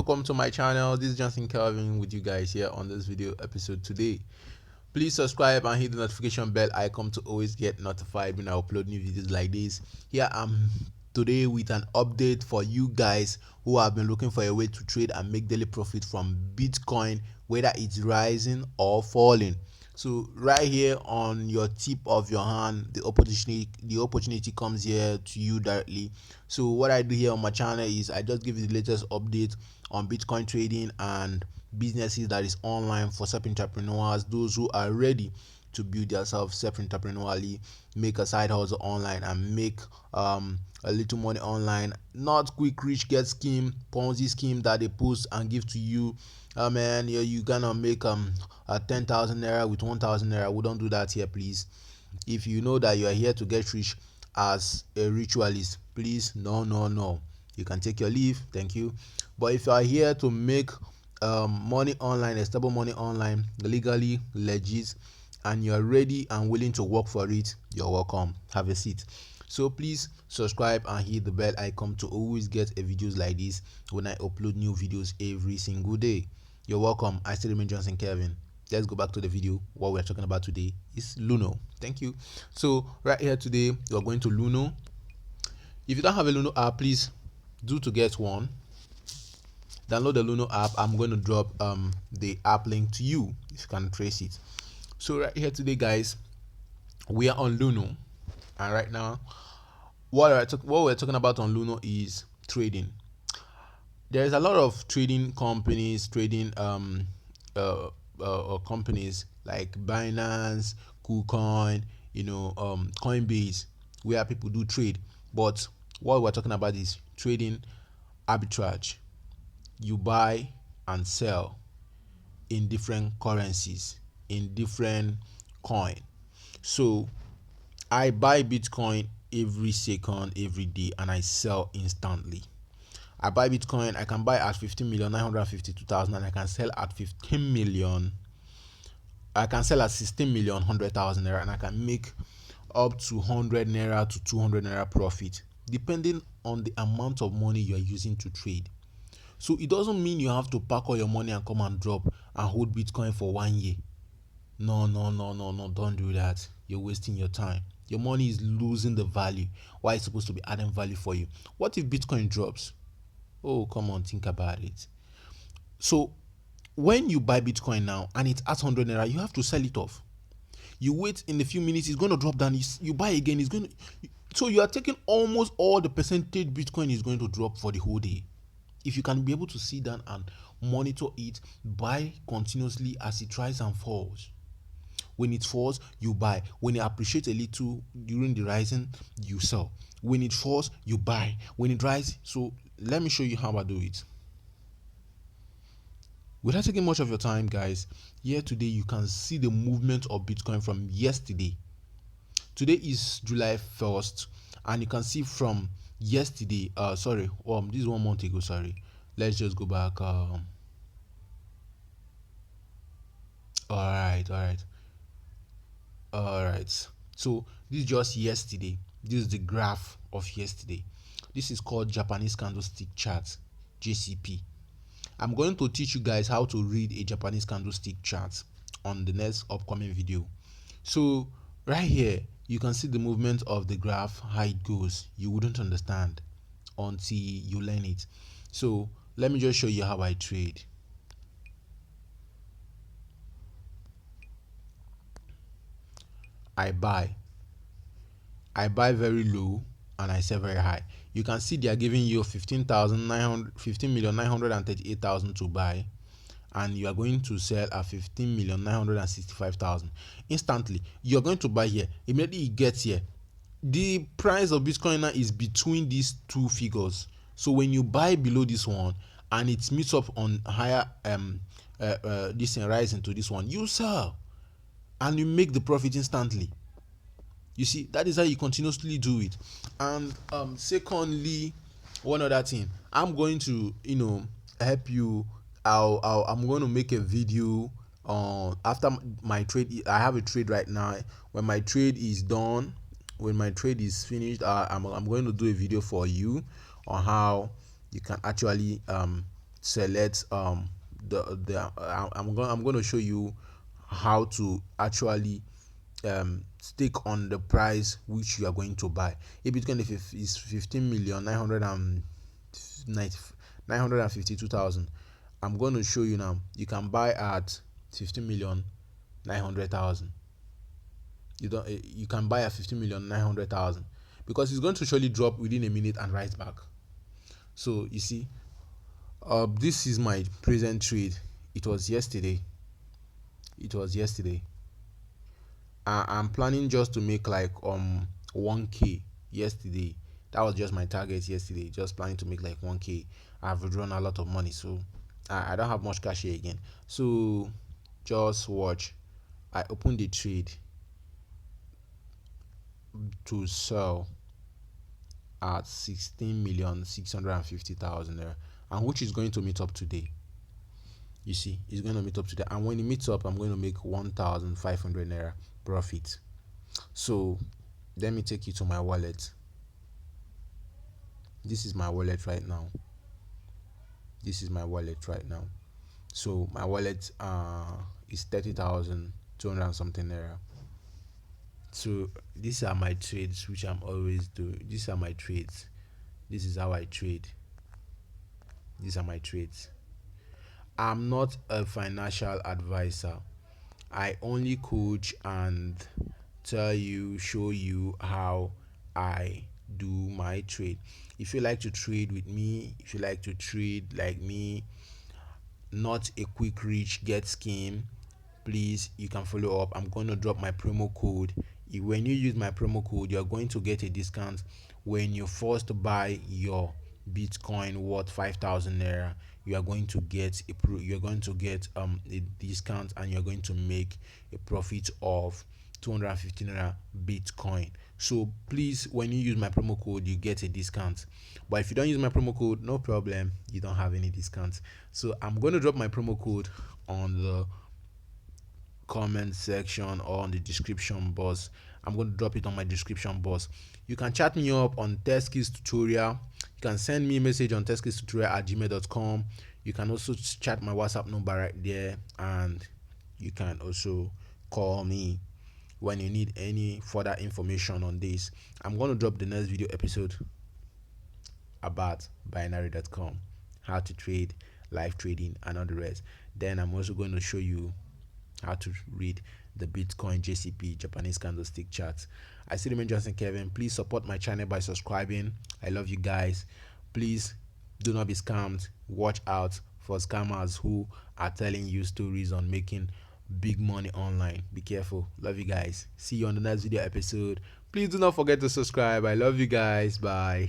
Welcome to my channel. This is Johnson Kelvin with you guys here on this video episode today. Please subscribe and hit the notification bell icon to always get notified when I upload new videos like this. Here I'm today with an update for you guys who have been looking for a way to trade and make daily profit from Bitcoin, whether it's rising or falling. So right here on your tip of your hand, the opportunity comes here to you directly. So what I do here on my channel is I just give you the latest update on Bitcoin trading and businesses that is online for self-entrepreneurs, those who are ready to build themselves self-entrepreneurially, make a side hustle online and make a little money online. Not quick rich get scheme, Ponzi scheme that they post and give to you. Man, you gonna make a 10,000 naira with 1,000 naira. We don't do that here, please. If you know that you are here to get rich as a ritualist, please, no, you can take your leave, thank you. But if you are here to make money online, stable money online, legally legit, and you're ready and willing to work for it, you're welcome. Have a seat. So please subscribe and hit the bell icon to always get videos like this when I upload new videos every single day. You're welcome. I still remain Johnson Kelvin. Let's go back to the video. What we're talking about today is Luno. Thank you. So right here today we're going to Luno. If you don't have a Luno app, please do to get one. Download the Luno app. I'm going to drop the app link to you if you can trace it. So right here today, guys, we are on Luno, and right now what we're talking about on Luno is trading. There's a lot of trading companies, trading companies like Binance, KuCoin, Coinbase, where people do trade. But what we're talking about is trading arbitrage. You buy and sell in different currencies, in different coin. So I buy Bitcoin every second, every day, and I sell instantly. I buy Bitcoin, I can buy at 15,952,000 and I can sell at 15 million. I can sell at 16,100,000 naira and I can make up to 100 naira to 200 naira profit, depending on the amount of money you are using to trade. So it doesn't mean you have to pack all your money and come and drop and hold Bitcoin for 1 year. No, don't do that. You're wasting your time. Your money is losing the value. Why it's supposed to be adding value for you? What if Bitcoin drops? Oh, come on, think about it. So when you buy Bitcoin now and it's at 100 naira, you have to sell it off. You wait in a few minutes, it's going to drop down. You buy again, it's going to. So you are taking almost all the percentage Bitcoin is going to drop for the whole day. If you can be able to sit down and monitor it, buy continuously as it rises and falls. When it falls, you buy. When it appreciates a little during the rising, you sell. When it falls, you buy. When it rises, so let me show you how I do it. Without taking much of your time, guys, here today you can see the movement of Bitcoin from yesterday. Today is July 1st, and you can see from yesterday, this is 1 month ago, sorry. Let's just go back. All right. So this is just yesterday. This is the graph of yesterday. This is called Japanese candlestick chart, JCP. I'm going to teach you guys how to read a Japanese candlestick chart on the next upcoming video. So right here you can see the movement of the graph, how it goes. You wouldn't understand until you learn it. So let me just show you how I trade. I buy very low and I sell very high. You can see they are giving you 15,938,000 to buy, and you are going to sell at 15,965,000 instantly. You're going to buy here. Immediately it gets here, the price of Bitcoin now is between these two figures. So when you buy below this one and it meets up on higher this and rising to this one, you sell and you make the profit instantly. You see, that is how you continuously do it. And secondly, one other thing, I'm going to help you. I'm going to make a video after my trade. I have a trade right now. When my trade is done, when my trade is finished, I'm going to do a video for you on how you can actually select I'm going to show you how to actually stick on the price which you are going to buy. If Bitcoin is 15 million 952,000, I'm going to show you now. You can buy at 15,900,000. You can buy at 15,900,000 because it's going to surely drop within a minute and rise back. So you see, this is my present trade. It was yesterday. I'm planning just to make like 1k yesterday. That was just my target yesterday. Just planning to make like 1k. I've withdrawn a lot of money, so I don't have much cash here again. So just watch. I opened the trade to sell at 16,650,000 naira, and which is going to meet up today. You see, it's going to meet up today, and when it meets up, I'm going to make 1,500 naira profit. So let me take you to my wallet. This is my wallet right now. So my wallet is 30,200 and something naira. So these are my trades which I'm always doing. These are my trades. This is how I trade. These are my trades. I'm not a financial advisor. I only coach and show you how I do my trade. If you like to trade with me, if you like to trade like me, not a quick reach get scheme, please, you can follow up. I'm going to drop my promo code. When you use my promo code, you're going to get a discount when you first buy your Bitcoin worth 5,000 naira. You're going to get a discount, and you're going to make a profit of 250 naira Bitcoin. So please, when you use my promo code, you get a discount. But if you don't use my promo code, no problem, you don't have any discount. So I'm going to drop my promo code on the comment section or on the description box. I'm going to drop it on my description box. You can chat me up on techskillstutorial. You can send me a message on techskillstutorial@gmail.com. You can also chat my WhatsApp number right there, and you can also call me when you need any further information on this. I'm going to drop the next video episode about binary.com, how to trade, live trading, and all the rest. Then I'm also going to show you how to read the Bitcoin JCP Japanese candlestick chart. I still remain Johnson Kevin. Please support my channel by subscribing. I love you guys. Please do not be scammed. Watch out for scammers who are telling you stories on making big money online. Be careful. Love you guys. See you on the next video episode. Please do not forget to subscribe. I love you guys. Bye.